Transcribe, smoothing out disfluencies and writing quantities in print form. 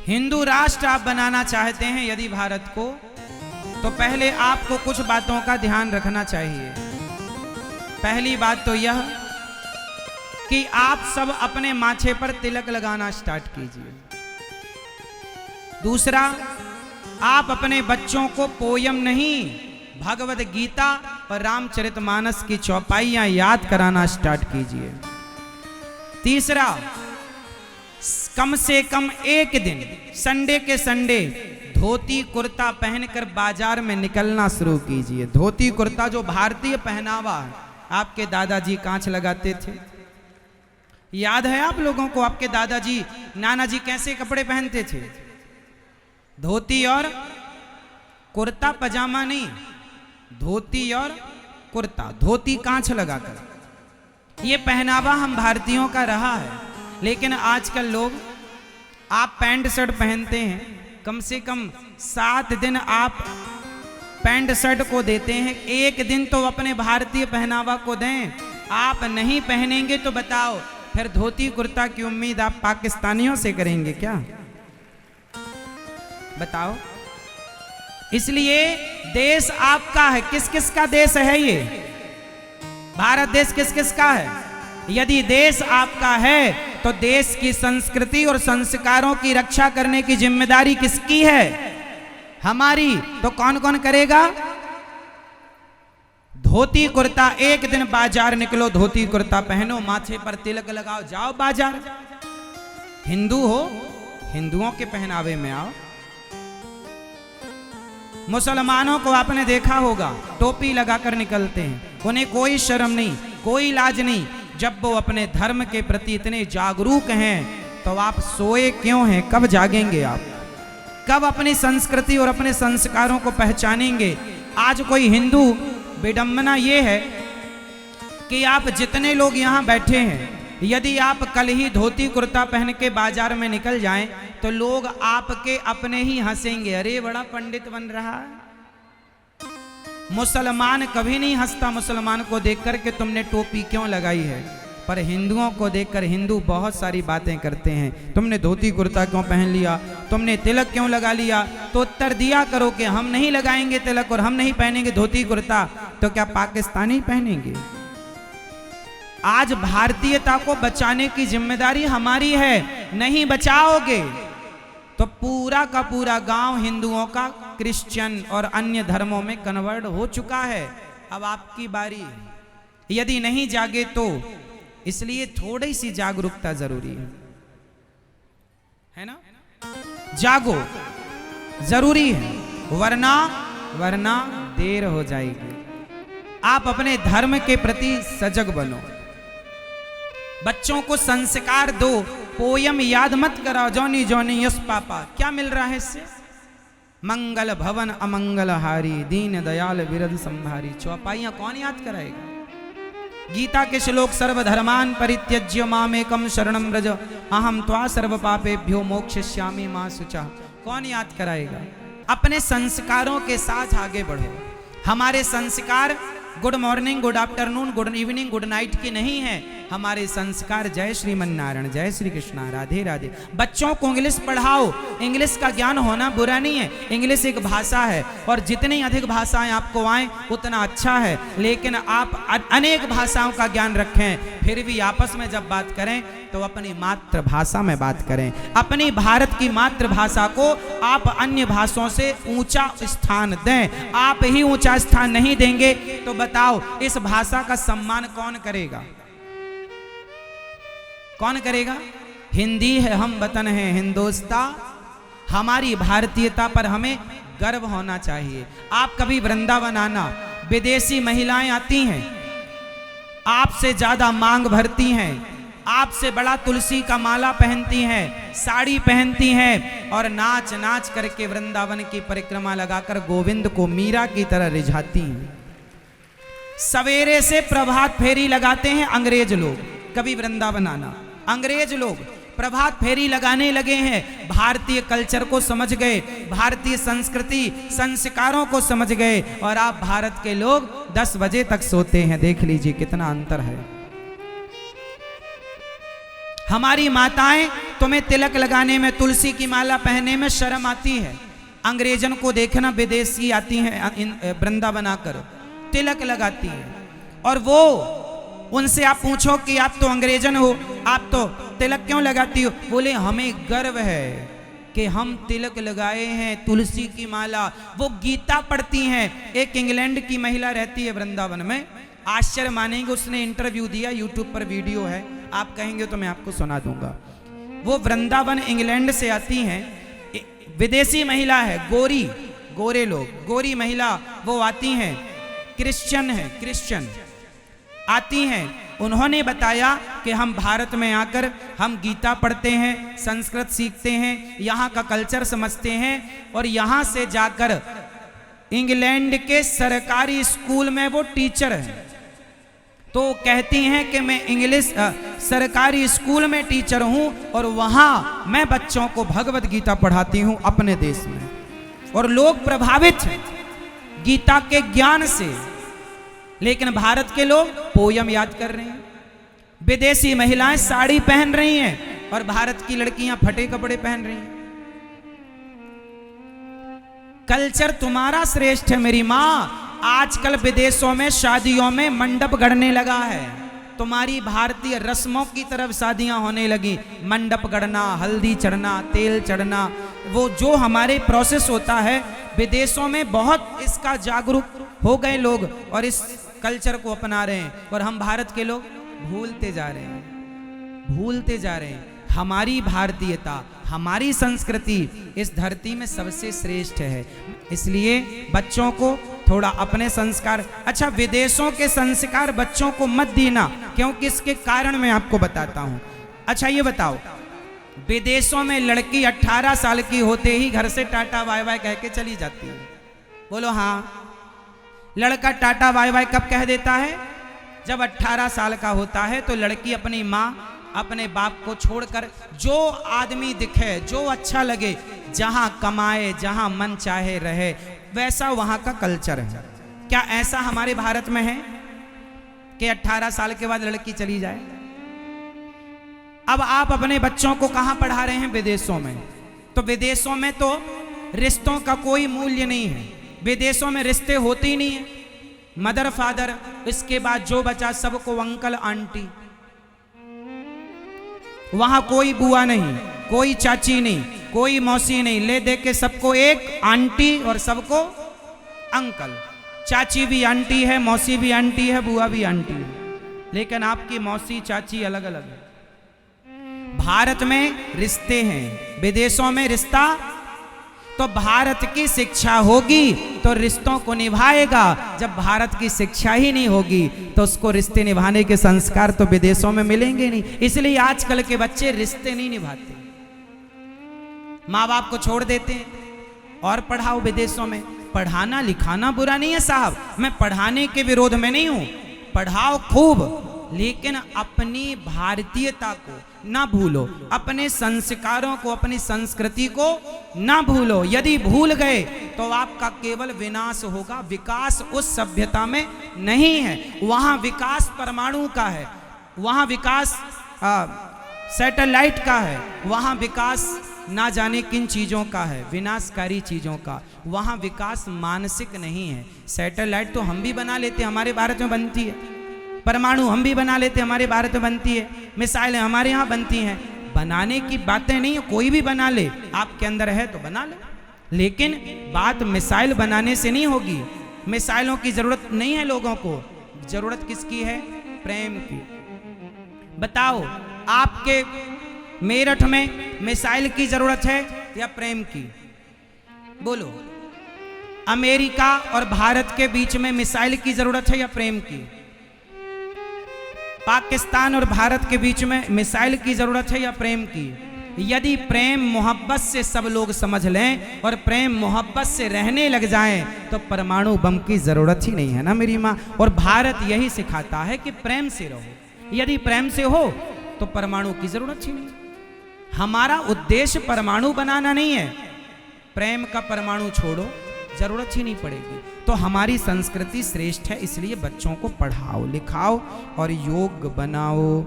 हिंदू राष्ट्र आप बनाना चाहते हैं यदि भारत को, तो पहले आपको कुछ बातों का ध्यान रखना चाहिए। पहली बात तो यह कि आप सब अपने माथे पर तिलक लगाना स्टार्ट कीजिए। दूसरा, आप अपने बच्चों को पोयम नहीं, भगवद गीता और रामचरितमानस की चौपाइयां याद कराना स्टार्ट कीजिए। तीसरा, कम से कम एक दिन संडे के संडे धोती कुर्ता पहनकर बाजार में निकलना शुरू कीजिए। धोती कुर्ता जो भारतीय पहनावा है, आपके दादाजी कांच लगाते थे, याद है आप लोगों को? आपके दादाजी नाना जी कैसे कपड़े पहनते थे? धोती और कुर्ता, पजामा नहीं, धोती और कुर्ता, धोती कांच लगाकर। ये पहनावा हम भारतीयों का रहा है, लेकिन आजकल लोग आप पैंट शर्ट पहनते हैं, कम से कम 7 दिन आप पैंट शर्ट को देते हैं, एक दिन तो अपने भारतीय पहनावा को दें। आप नहीं पहनेंगे तो बताओ फिर धोती कुर्ता की उम्मीद आप पाकिस्तानियों से करेंगे क्या? बताओ। इसलिए देश आपका है। किस किस का देश है ये? भारत देश किस किस का है? यदि देश आपका है तो देश की संस्कृति और संस्कारों की रक्षा करने की जिम्मेदारी किसकी है? हमारी। तो कौन कौन करेगा? धोती कुर्ता, एक दिन बाजार निकलो, धोती कुर्ता पहनो, माथे पर तिलक लगाओ, जाओ बाजार। हिंदू हो, हिंदुओं के पहनावे में आओ। मुसलमानों को आपने देखा होगा, टोपी लगाकर निकलते हैं, उन्हें कोई शर्म नहीं, कोई लाज नहीं। जब वो अपने धर्म के प्रति इतने जागरूक हैं तो आप सोए क्यों हैं? कब जागेंगे आप? कब अपनी संस्कृति और अपने संस्कारों को पहचानेंगे? आज कोई हिंदू, विडंबना ये है कि आप जितने लोग यहाँ बैठे हैं, यदि आप कल ही धोती कुर्ता पहन के बाजार में निकल जाएं तो लोग आपके अपने ही हंसेंगे, अरे बड़ा पंडित बन रहा है। मुसलमान कभी नहीं हंसता मुसलमान को देखकर कि तुमने टोपी क्यों लगाई है, पर हिंदुओं को देखकर हिंदू बहुत सारी बातें करते हैं। तुमने धोती कुर्ता क्यों पहन लिया, तुमने तिलक क्यों लगा लिया? तो उत्तर दिया करो कि हम नहीं लगाएंगे तिलक और हम नहीं पहनेंगे धोती कुर्ता, तो क्या पाकिस्तानी पहनेंगे? आज भारतीयता को बचाने की जिम्मेदारी हमारी है। नहीं बचाओगे तो पूरा का पूरा गांव हिंदुओं का क्रिश्चियन और अन्य धर्मों में कन्वर्ट हो चुका है। अब आपकी बारी, यदि नहीं जागे तो। इसलिए थोड़ी सी जागरूकता जरूरी है ना? जागो, जरूरी है, वरना देर हो जाएगी। आप अपने धर्म के प्रति सजग बनो, बच्चों को संस्कार दो। पोयम याद मत कराओ, जॉनी जॉनी यस पापा, क्या मिल रहा है इससे? मंगल भवन अमंगल हारी, दीन दयाल विरध संभारी, चौपाइयां कौन याद कराएगा? गीता के श्लोक, सर्वधर्मान परित्यज्य मामेकम शरणं व्रज, अहम त्वा सर्व पापेभ्यो मोक्षयिष्यामि मा शुचा, कौन याद कराएगा? अपने संस्कारों के साथ आगे बढ़ो। हमारे संस्कार good morning, good afternoon, good evening, good night की नहीं है। हमारे संस्कार जय श्रीमन नारायण, जय श्री कृष्णा, राधे राधे। बच्चों को इंग्लिश पढ़ाओ, इंग्लिश का ज्ञान होना बुरा नहीं है। इंग्लिश एक भाषा है और जितनी अधिक भाषाएं आपको आए उतना अच्छा है, लेकिन आप अनेक भाषाओं का ज्ञान रखें, फिर भी आपस में जब बात करें तो अपनी मातृभाषा में बात करें। अपनी भारत की मातृभाषा को आप अन्य भाषाओं से ऊंचा स्थान दें। आप ही ऊंचा स्थान नहीं देंगे तो बताओ इस भाषा का सम्मान कौन करेगा? कौन करेगा? हिंदी है हम वतन है हिंदुस्तां, हमारी भारतीयता पर हमें गर्व होना चाहिए। आप कभी वृंदावन आना, विदेशी महिलाएं आती हैं, आपसे ज्यादा मांग भरती हैं, आपसे बड़ा तुलसी का माला पहनती हैं, साड़ी पहनती हैं और नाच नाच करके वृंदावन की परिक्रमा लगाकर गोविंद को मीरा की तरह रिझाती हैं। सवेरे से प्रभात फेरी लगाते हैं अंग्रेज लोग। कभी वृंदावन आना, अंग्रेज लोग प्रभात फेरी लगाने लगे हैं। भारतीय कल्चर को समझ गए, भारतीय संस्कृति संस्कारों को समझ गए, और आप भारत के लोग 10 बजे तक सोते हैं। देख लीजिए कितना अंतर है। हमारी माताएं तुम्हें तिलक लगाने में, तुलसी की माला पहनने में शर्म आती है। अंग्रेजन को देखना, विदेशी आती हैं वृंदावन आकर तिलक लगाती है, और वो उनसे आप पूछो कि आप तो अंग्रेजन हो, आप तो तिलक क्यों लगाती हो? बोले हमें गर्व है कि हम तिलक लगाए हैं, तुलसी की माला। वो गीता पढ़ती हैं। एक इंग्लैंड की महिला रहती है वृंदावन में, आश्चर्य मानेंगे, उसने इंटरव्यू दिया, यूट्यूब पर वीडियो है, आप कहेंगे तो मैं आपको सुना दूंगा। वो वृंदावन इंग्लैंड से आती हैं, विदेशी महिला है, गोरे लोग, गोरी महिला, वो आती हैं, क्रिश्चियन आती हैं। उन्होंने बताया कि हम भारत में आकर हम गीता पढ़ते हैं, संस्कृत सीखते हैं, यहाँ का कल्चर समझते हैं, और यहाँ से जाकर इंग्लैंड के सरकारी स्कूल में वो टीचर हैं। तो कहती हैं कि मैं इंग्लिश सरकारी स्कूल में टीचर हूं, और वहां मैं बच्चों को भगवत गीता पढ़ाती हूं अपने देश में, और लोग प्रभावित हैं गीता के ज्ञान से। लेकिन भारत के लोग पोयम याद कर रहे हैं, विदेशी महिलाएं साड़ी पहन रही हैं, और भारत की लड़कियां फटे कपड़े पहन रही हैं। कल्चर तुम्हारा श्रेष्ठ है मेरी माँ। आजकल विदेशों में शादियों में मंडप गढ़ने लगा है, तुम्हारी भारतीय रस्मों की तरफ शादियां होने लगी। मंडप गढ़ना, हल्दी चढ़ना, तेल चढ़ना, वो जो हमारे प्रोसेस होता है, विदेशों में बहुत इसका जागरूक हो गए लोग, और इस कल्चर को अपना रहे हैं, और हम भारत के लोग भूलते जा रहे हैं। हमारी भारतीयता, हमारी संस्कृति इस धरती में सबसे श्रेष्ठ है। इसलिए बच्चों को थोड़ा अपने संस्कार, अच्छा विदेशों के संस्कार बच्चों को मत देना, क्योंकि इसके कारण मैं आपको बताता हूं। अच्छा ये बताओ, विदेशों में लड़की 18 साल की होते ही घर से टाटा बाय बाय कह के चली जाती है। बोलो हाँ। लड़का टाटा बाय बाय कब कह देता है? जब 18 साल का होता है। तो लड़की अपनी माँ, अपने बाप को छोड़कर जो आदमी दिखे, जो अच्छा लगे, जहां कमाए, जहां मन चाहे रहे, वैसा वहां का कल्चर है। क्या ऐसा हमारे भारत में है कि 18 साल के बाद लड़की चली जाए? अब आप अपने बच्चों को कहां पढ़ा रहे हैं? विदेशों में। तो विदेशों में तो रिश्तों का कोई मूल्य नहीं है, विदेशों में रिश्ते होते ही नहीं है। मदर फादर, इसके बाद जो बचा सबको अंकल आंटी, वहां कोई बुआ नहीं, कोई चाची नहीं, कोई मौसी नहीं, ले दे के सबको एक आंटी और सबको अंकल। चाची भी आंटी है, मौसी भी आंटी है, बुआ भी आंटी है, लेकिन आपकी मौसी चाची अलग अलग है। भारत में रिश्ते हैं, विदेशों में रिश्ता। तो भारत की शिक्षा होगी तो रिश्तों को निभाएगा, जब भारत की शिक्षा ही नहीं होगी तो उसको रिश्ते निभाने के संस्कार तो विदेशों में मिलेंगे नहीं। इसलिए आजकल के बच्चे रिश्ते नहीं निभाते, माँ बाप को छोड़ देते हैं और पढ़ाओ विदेशों में। पढ़ाना लिखाना बुरा नहीं है साहब, मैं पढ़ाने के विरोध में नहीं हूं, पढ़ाओ खूब, लेकिन अपनी भारतीयता को ना भूलो, अपने संस्कारों को, अपनी संस्कृति को ना भूलो। यदि भूल गए तो आपका केवल विनाश होगा, विकास उस सभ्यता में नहीं है। वहां विकास परमाणु का है, वहां विकास सैटेलाइट का है, वहां विकास ना जाने किन चीज़ों का है, विनाशकारी चीज़ों का। वहाँ विकास मानसिक नहीं है। सैटेलाइट तो हम भी बना लेते, हमारे भारत में बनती है, परमाणु हम भी बना लेते, हमारे भारत में बनती है, मिसाइलें हमारे यहाँ बनती हैं। बनाने की बातें नहीं है, कोई भी बना ले, आपके अंदर है तो बना लो, लेकिन बात मिसाइल बनाने से नहीं होगी। मिसाइलों की ज़रूरत नहीं है लोगों को, ज़रूरत किसकी है? प्रेम की। बताओ, आपके मेरठ में मिसाइल की जरूरत है या प्रेम की? बोलो। अमेरिका और भारत के बीच में मिसाइल की जरूरत है या प्रेम की? पाकिस्तान और भारत के बीच में मिसाइल की जरूरत है या प्रेम की? यदि प्रेम मोहब्बत से सब लोग समझ लें और प्रेम मोहब्बत से रहने लग जाएं तो परमाणु बम की जरूरत ही नहीं है ना मेरी माँ। और भारत यही सिखाता है कि प्रेम से रहो, यदि प्रेम से हो तो परमाणु की जरूरत ही नहीं। हमारा उद्देश्य परमाणु बनाना नहीं है, प्रेम का परमाणु छोड़ो, जरूरत ही नहीं पड़ेगी। तो हमारी संस्कृति श्रेष्ठ है, इसलिए बच्चों को पढ़ाओ लिखाओ और योग्य बनाओ।